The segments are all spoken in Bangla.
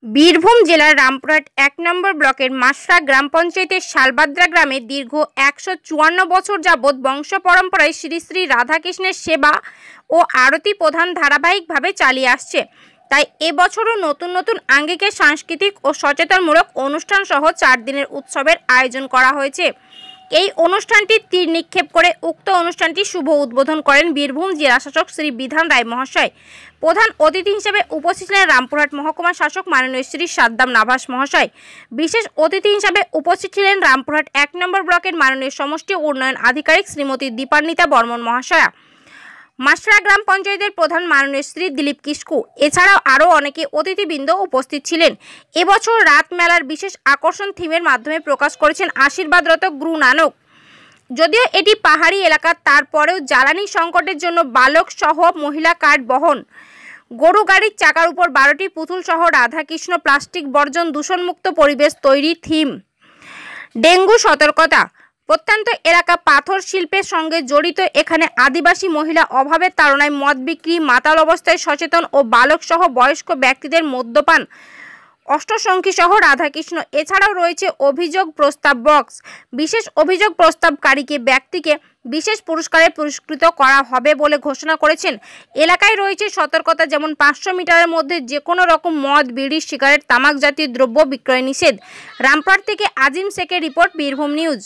বীরভূম জেলার রামপুরহাট ১ নম্বর ব্লকের মাসরা গ্রাম পঞ্চায়েতের শালবাদ্রা গ্রামে দীর্ঘ ১৫৪ বছর যাবৎ বংশ পরম্পরায় শ্রী শ্রী রাধাকৃষ্ণের সেবা ও আরতি প্রধান ধারাবাহিকভাবে চালিয়ে আসছে। তাই এবছরও নতুন নতুন আঙ্গিকে সাংস্কৃতিক ও সচেতনমূলক অনুষ্ঠান সহ ৪ দিনের উৎসবের আয়োজন করা হয়েছে। এই অনুষ্ঠানটি তীর নিক্ষেপ করে উক্ত অনুষ্ঠানটি শুভ উদ্বোধন করেন বীরভূম জেলাশাসক শ্রী বিধান রায় মহাশয়। প্রধান অতিথি হিসেবে উপস্থিত ছিলেন রামপুরহাট মহকুমা শাসক মাননীয় শ্রী সাদ্দাম নাভাস মহাশয়। বিশেষ অতিথি হিসেবে উপস্থিত ছিলেন রামপুরহাট ১ নম্বর ব্লকের মাননীয় সমষ্টি উন্নয়ন আধিকারিক শ্রীমতী দীপান্বিতা বর্মন মহাশয়া, মাসরা গ্রাম পঞ্চায়েতের প্রধান মাননীয় শ্রী দিলীপ কিস্কু, এছাড়াও আরও অনেকে অতিথিবৃন্দ উপস্থিত ছিলেন। এবছর রাত মেলার বিশেষ আকর্ষণ থিমের মাধ্যমে প্রকাশ করেছেন আশীর্বাদরত গুরু নানক। যদিও এটি পাহাড়ি এলাকা, তারপরেও জ্বালানি সংকটের জন্য বালক সহ মহিলা কার্ড বহন, গরু গাড়ির চাকার উপর 12টি পুতুল সহ রাধাকৃষ্ণ, প্লাস্টিক বর্জন, দূষণমুক্ত পরিবেশ তৈরি থিম, ডেঙ্গু সতর্কতা, প্রত্যন্ত এলাকা পাথর শিল্পের সঙ্গে জড়িত এখানে আদিবাসী মহিলা অভাবের তাড়নায় মদ বিক্রি, মাতাল অবস্থায় সচেতন ও বালক সহ বয়স্ক ব্যক্তিদের মদ্যপান, অষ্টসঙ্খী সহ রাধাকৃষ্ণ। এছাড়াও রয়েছে অভিযোগ প্রস্তাব বক্স। বিশেষ অভিযোগ প্রস্তাবকারীকে ব্যক্তিকে বিশেষ পুরস্কারে পুরস্কৃত করা হবে বলে ঘোষণা করেছেন। এলাকায় রয়েছে সতর্কতা, যেমন 500 মিটারের মধ্যে যে কোনো রকম মদ, বিড়ি, সিগারেট, তামাক জাতীয় দ্রব্য বিক্রয় নিষেধ। রামপুরহাট থেকে আজিম শেখের রিপোর্ট, বীরভূম নিউজ।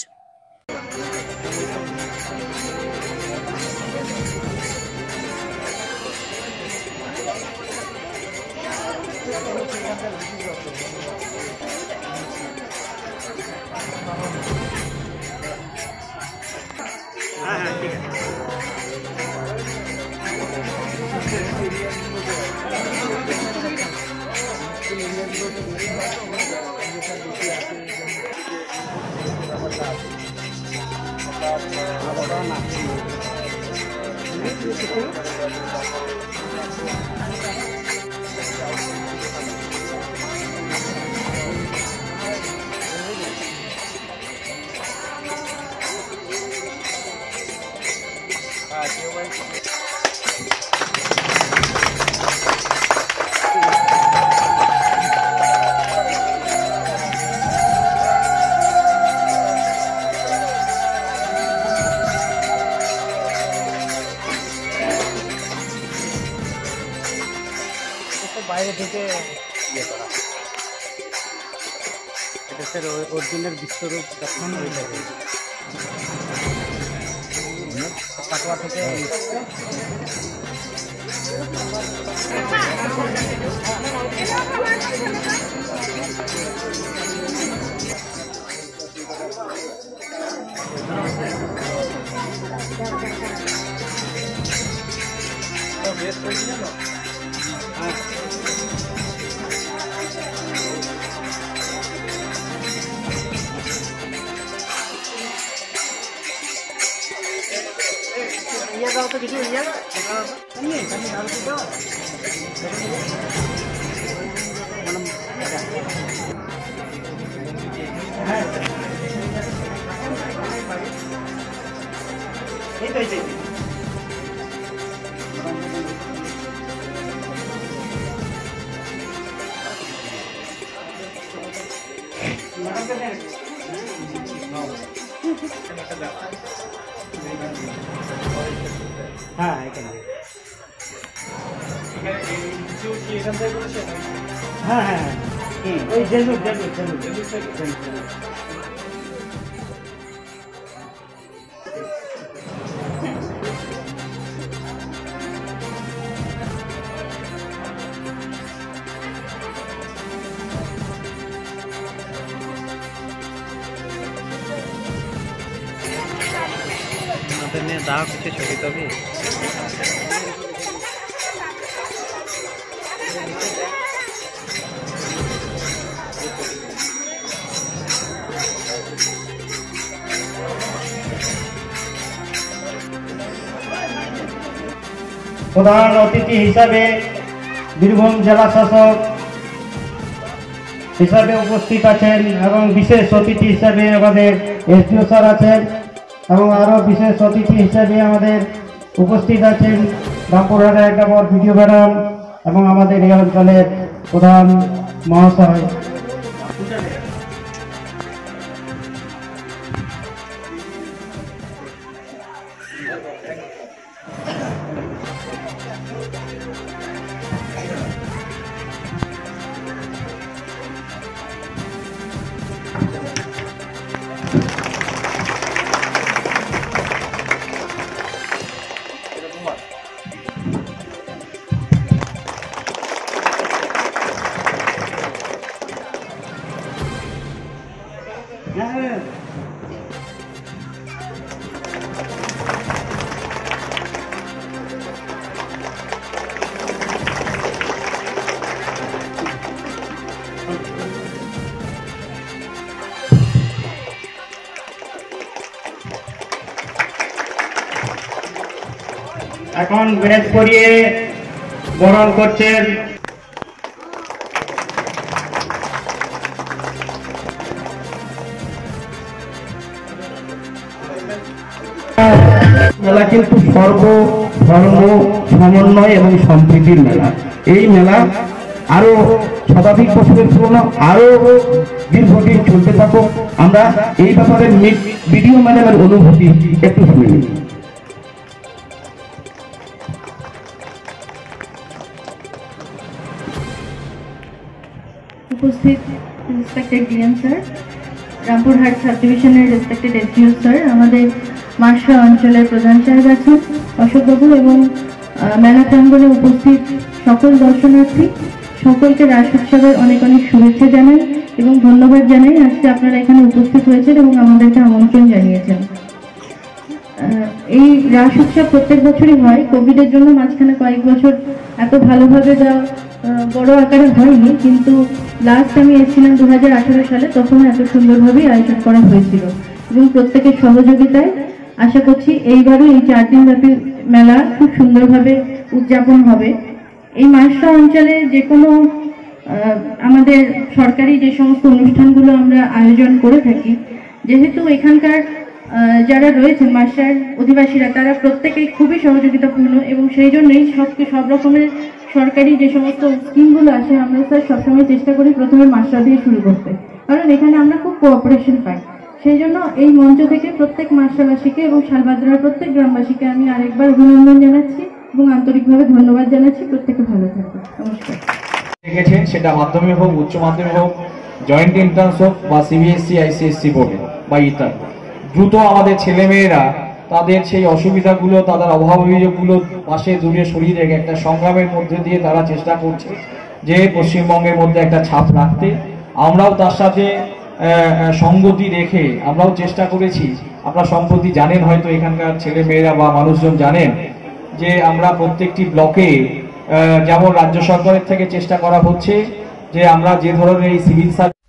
বাইরে থেকে এটা স্যার অর্জুনের বিশ্বরূপ দর্শন হয়ে যাবে। পাটুয়া থেকে বেশ হয়েছিল না। ये गाँव तो किसी ये नहीं कहीं डाल के दो হ্যাঁ এখানে হ্যাঁ হ্যাঁ ওই জেলুর দাও কিছু ছবি তবে প্রধান অতিথি হিসাবে বীরভূম জেলা শাসক হিসাবে উপস্থিত আছেন এবং বিশেষ অতিথি হিসাবে আমাদের এসডিও স্যার আছেন এবং আরও বিশেষ অতিথি হিসাবে আমাদের উপস্থিত আছেন রামপুরহাটের 1 নম্বর ভিডিও ম্যাডাম এবং আমাদের এই অঞ্চলের প্রধান মহাশয়, এখন ব্যাচ পরিয়ে বরণ করছেন মেলা কিন্তু সর্ব ধর্ম সমন্বয় এবং সম্প্রীতির মেলা। এই মেলা আরো শতাধিক বছরের পুরনো, আরো দীর্ঘদিন চলতে থাকুক। আমরা এই ব্যাপারে ভিডিও ম্যাডামের অনুভূতি একটু শুনে নিই। উপস্থিত respected DM sir, Rampurhat sub ডিভিশনের রেসপেক্টেড এসডিও স্যার, আমাদের মাসরা অঞ্চলের প্রধান সাহেব আছেন অশোকবাবু, এবং মেলা প্রাঙ্গণে উপস্থিত সকল দর্শনার্থী, সকলকে রাস উৎসবের অনেক অনেক শুভেচ্ছা জানাই এবং ধন্যবাদ জানাই আজকে আপনারা এখানে উপস্থিত হয়েছেন এবং আমাদেরকে আমন্ত্রণ জানিয়েছেন। এই রাস উৎসব প্রত্যেক বছরই হয়, কোভিডের জন্য মাঝখানে কয়েক বছর এত ভালোভাবে বড় আকারে হয়নি, কিন্তু লাস্ট আমি এসেছিলাম 2018 সালে, তখন এত সুন্দরভাবেই আয়োজন করা হয়েছিল এবং প্রত্যেকের সহযোগিতায় আশা করছি এইবারও এই 4 দিন ব্যাপী মেলা খুব সুন্দরভাবে উদযাপন হবে। এই মাসরা অঞ্চলে যে কোনো আমাদের সরকারি যে সমস্ত অনুষ্ঠানগুলো আমরা আয়োজন করে থাকি, যেহেতু এখানকার যারা রয়েছেন মাসরার অধিবাসীরা, তারা প্রত্যেকেই খুবই সহযোগিতাপূর্ণ এবং সেই জন্যই সব রকমের সরকারি যে সমস্ত স্কিমগুলো আসে আমরা স্যার সবসময় চেষ্টা করি প্রথমে মাসরা দিয়ে শুরু করতে, কারণ এখানে আমরা খুব কোঅপারেশন পাই। সেই জন্য এই মঞ্চ থেকে প্রত্যেক মাসরাবাসীকে এবং শালবাদ্রার প্রত্যেক গ্রামবাসীকে আমি আরেকবার অভিনন্দন জানাচ্ছি এবং আন্তরিকভাবে ধন্যবাদ জানাচ্ছি। প্রত্যেকে ভালো থাকুন, নমস্কার। দেখেছেন সেটা মাধ্যমিক হোক, উচ্চ মাধ্যমিক হোক, জয়েন্ট এন্ট্রান্স হোক বা সিবিএসসি আইসিএসসি বোর্ডে বা ইত্যাদি, দ্রুত আমাদের ছেলেমেয়েরা তাদের সেই অসুবিধাগুলো, তাদের অভাব অভিযোগগুলো পাশে দূরে সরিয়ে রেখে একটা সংগ্রামের মধ্যে দিয়ে তারা চেষ্টা করছে যে পশ্চিমবঙ্গের মধ্যে একটা ছাপ রাখতে। আমরাও তার সাথে সঙ্গতি রেখে আমরাও চেষ্টা করেছি। আপনারা সম্প্রতি জানেন, হয়তো এখানকার ছেলে মেয়েরা বা মানুষজন জানেন যে আমরা প্রত্যেকটি ব্লকে যেমন রাজ্য সরকারের থেকে চেষ্টা করা হচ্ছে যে আমরা যে ধরনের এই সিভিল সার্ভিস